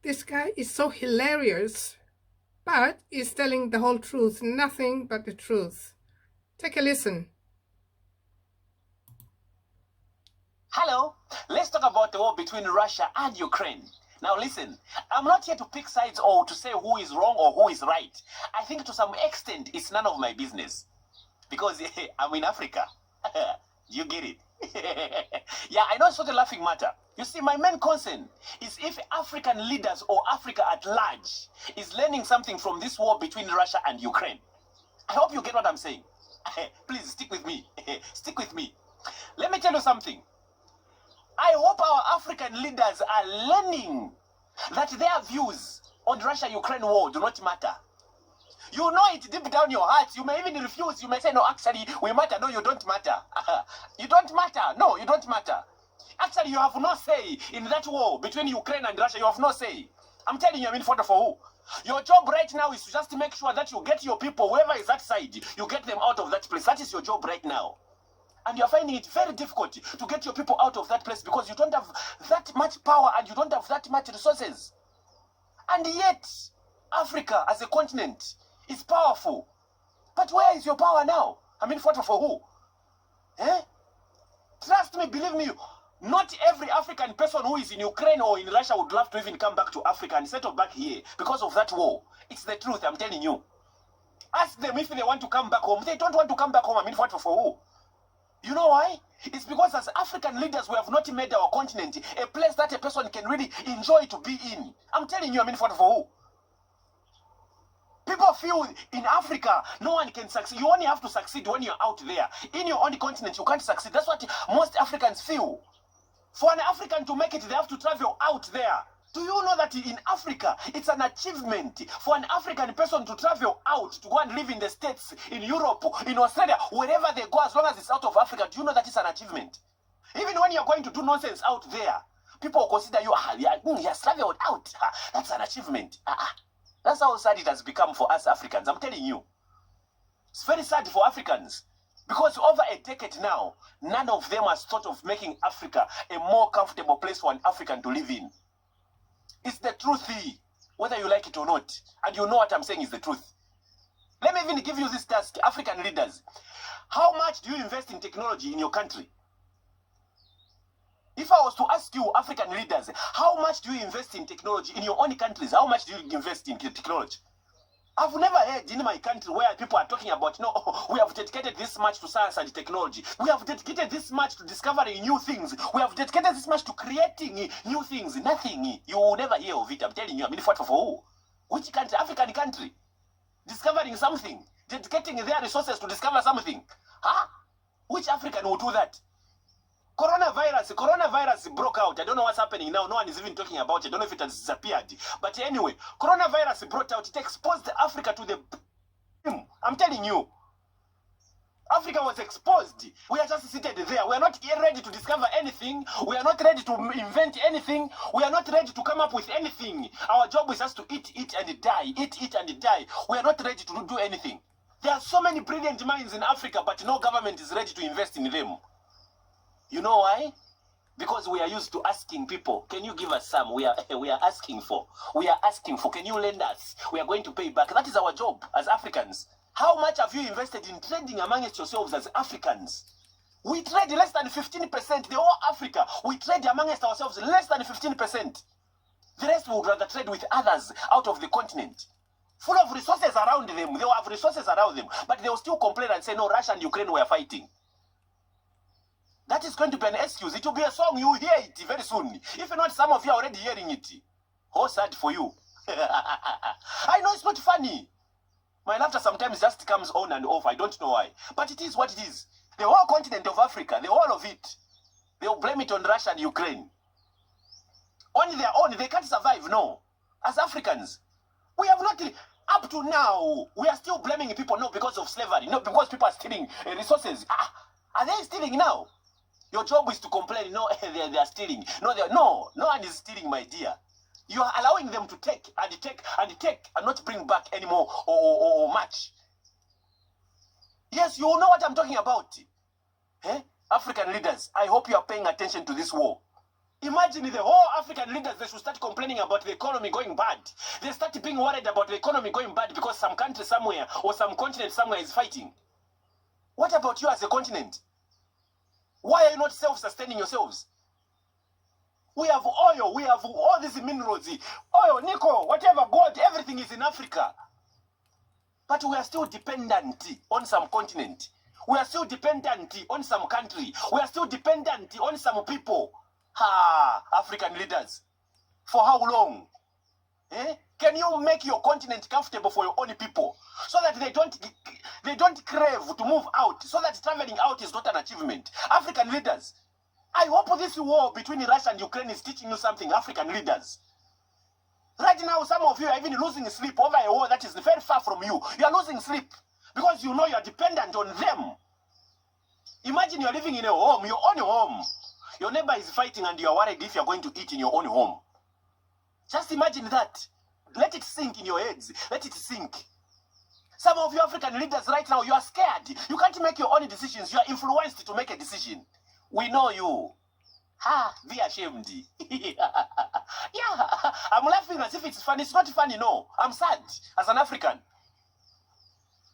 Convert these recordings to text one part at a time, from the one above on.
This guy is so hilarious, but he's telling the whole truth, nothing but the truth. Take a listen. Hello, let's talk about the war between Russia and Ukraine. Now listen, I'm not here to pick sides or to say who is wrong or who is right. I think to some extent it's none of my business. Because I'm in Africa. You get it? Yeah, I know it's not a laughing matter. You see, my main concern is if African leaders or Africa at large is learning something from this war between Russia and Ukraine. I hope you get what I'm saying. Please stick with me. Stick with me. Let me tell you something. I hope our African leaders are learning that their views on Russia-Ukraine war do not matter. You know it deep down your heart. You may even refuse. You may say, no, actually, we matter. No, you don't matter. You don't matter. No, you don't matter. Actually, you have no say in that war between Ukraine and Russia. You have no say. I'm telling you, I'm in for who? Your job right now is to just make sure that you get your people, whoever is that side, you get them out of that place. That is your job right now. And you're finding it very difficult to get your people out of that place because you don't have that much power and you don't have that much resources. And yet, Africa as a continent is powerful. But where is your power now? I mean, for who? Eh? Trust me, believe me, not every African person who is in Ukraine or in Russia would love to even come back to Africa and settle back here because of that war. It's the truth, I'm telling you. Ask them if they want to come back home. They don't want to come back home. I mean, for who? You know why? It's because as African leaders, we have not made our continent a place that a person can really enjoy to be in. I'm telling you, I mean, for who? People feel in Africa, no one can succeed. You only have to succeed when you're out there. In your own continent, you can't succeed. That's what most Africans feel. For an African to make it, they have to travel out there. Do you know that in Africa, it's an achievement for an African person to travel out, to go and live in the States, in Europe, in Australia, wherever they go, as long as it's out of Africa? Do you know that it's an achievement? Even when you're going to do nonsense out there, people will consider you, he has traveled out. That's an achievement. That's how sad it has become for us Africans. I'm telling you. It's very sad for Africans. Because over a decade now, none of them has thought of making Africa a more comfortable place for an African to live in. It's the truth, whether you like it or not. And you know what I'm saying is the truth. Let me even give you this task, African leaders. How much do you invest in technology in your country? If I was to ask you, African leaders, how much do you invest in technology in your own countries? How much do you invest in technology? I've never heard in my country where people are talking about, no, we have dedicated this much to science and technology. We have dedicated this much to discovering new things. We have dedicated this much to creating new things. Nothing. You will never hear of it. I'm telling you. I mean, for who? Which country? African country. Discovering something. Dedicating their resources to discover something. Huh? Which African will do that? Coronavirus broke out. I don't know what's happening now. No one is even talking about it. I don't know if it has disappeared. But anyway, coronavirus broke out. It exposed Africa to the... I'm telling you. Africa was exposed. We are just seated there. We are not ready to discover anything. We are not ready to invent anything. We are not ready to come up with anything. Our job is just to eat and die. Eat and die. We are not ready to do anything. There are so many brilliant minds in Africa, but no government is ready to invest in them. You know why? Because we are used to asking people, can you give us some? We are asking for. We are asking for, can you lend us? We are going to pay back. That is our job as Africans. How much have you invested in trading amongst yourselves as Africans? We trade less than 15%. The whole Africa, we trade amongst ourselves less than 15%. The rest would rather trade with others out of the continent. Full of resources around them. They will have resources around them. But they will still complain and say, no, Russia and Ukraine were fighting. That is going to be an excuse. It will be a song. You will hear it very soon. If not, some of you are already hearing it. How sad for you. I know it's not funny. My laughter sometimes just comes on and off. I don't know why. But it is what it is. The whole continent of Africa, the whole of it, they will blame it on Russia and Ukraine. On their own, they can't survive, no. As Africans, we have not... Up to now, we are still blaming people, not because of slavery, not because people are stealing resources. Are they stealing now? Your job is to complain, no, they are stealing. No one is stealing, my dear. You are allowing them to take and not bring back anymore or much. Yes, you know what I'm talking about. African leaders, I hope you are paying attention to this war. Imagine the whole African leaders, they should start complaining about the economy going bad. They start being worried about the economy going bad because some country somewhere or some continent somewhere is fighting. What about you as a continent? Why are you not self-sustaining yourselves? We have oil, we have all these minerals, oil, nickel, whatever, gold, everything is in Africa. But we are still dependent on some continent. We are still dependent on some country. We are still dependent on some people. African leaders. For how long? Can you make your continent comfortable for your own people so that they don't crave to move out, so that traveling out is not an achievement? African leaders, I hope this war between Russia and Ukraine is teaching you something, African leaders. Right now, some of you are even losing sleep over a war that is very far from you. You are losing sleep because you know you are dependent on them. Imagine you are living in a home, your own home. Your neighbor is fighting and you are worried if you are going to eat in your own home. Just imagine that. Let it sink in your heads. Let it sink. Some of you African leaders right now, you are scared. You can't make your own decisions. You are influenced to make a decision. We know you. Be ashamed. Yeah, I'm laughing as if it's funny. It's not funny, no. I'm sad as an African.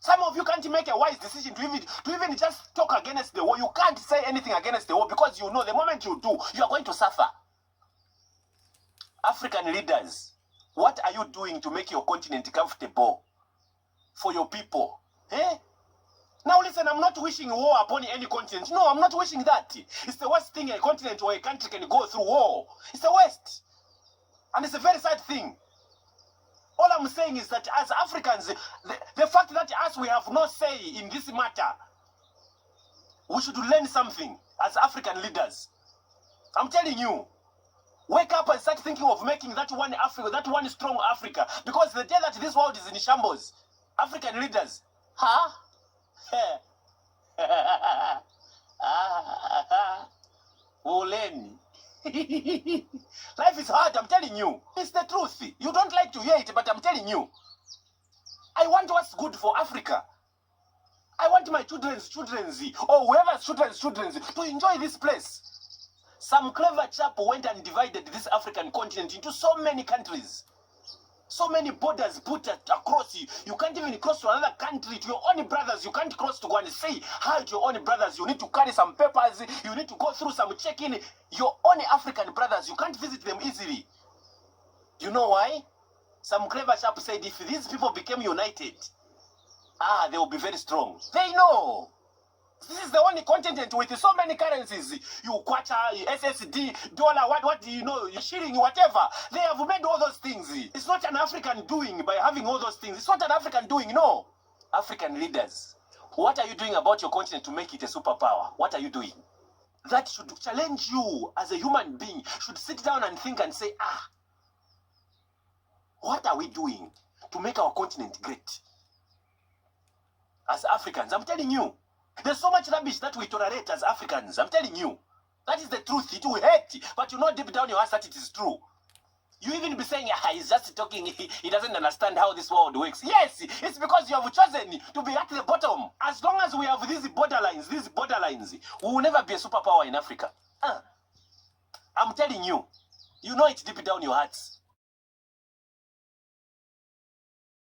Some of you can't make a wise decision to even just talk against the war. You can't say anything against the war because you know the moment you do, you are going to suffer. African leaders, what are you doing to make your continent comfortable for your people? Now listen, I'm not wishing war upon any continent. No, I'm not wishing that. It's the worst thing a continent or a country can go through, war. It's the worst. And it's a very sad thing. All I'm saying is that as Africans, the fact that us, we have no say in this matter, we should learn something as African leaders. I'm telling you, wake up and start thinking of making that one Africa, that one strong Africa. Because the day that this world is in shambles, African leaders, Uleni. Life is hard, I'm telling you. It's the truth. You don't like to hear it, but I'm telling you. I want what's good for Africa. I want my children's or whoever's children's to enjoy this place. Some clever chap went and divided this African continent into so many countries. So many borders put across you. You can't even cross to another country, to your own brothers. You can't cross to go and say hi to your own brothers. You need to carry some papers. You need to go through some check-in. Your own African brothers, you can't visit them easily. You know why? Some clever chap said if these people became united, they will be very strong. They know. This is the only continent with so many currencies. You kwacha, SSD, dollar, what do you know, shilling, whatever. They have made all those things. It's not an African doing by having all those things. It's not an African doing, no. African leaders, what are you doing about your continent to make it a superpower? What are you doing? That should challenge you as a human being. Should sit down and think and say, what are we doing to make our continent great? As Africans, I'm telling you. There's so much rubbish that we tolerate as Africans. I'm telling you. That is the truth. It will hurt. But you know deep down your heart that it is true. You even be saying, he's just talking. He doesn't understand how this world works. Yes, it's because you have chosen to be at the bottom. As long as we have these borderlines, we will never be a superpower in Africa. I'm telling you. You know it deep down your hearts.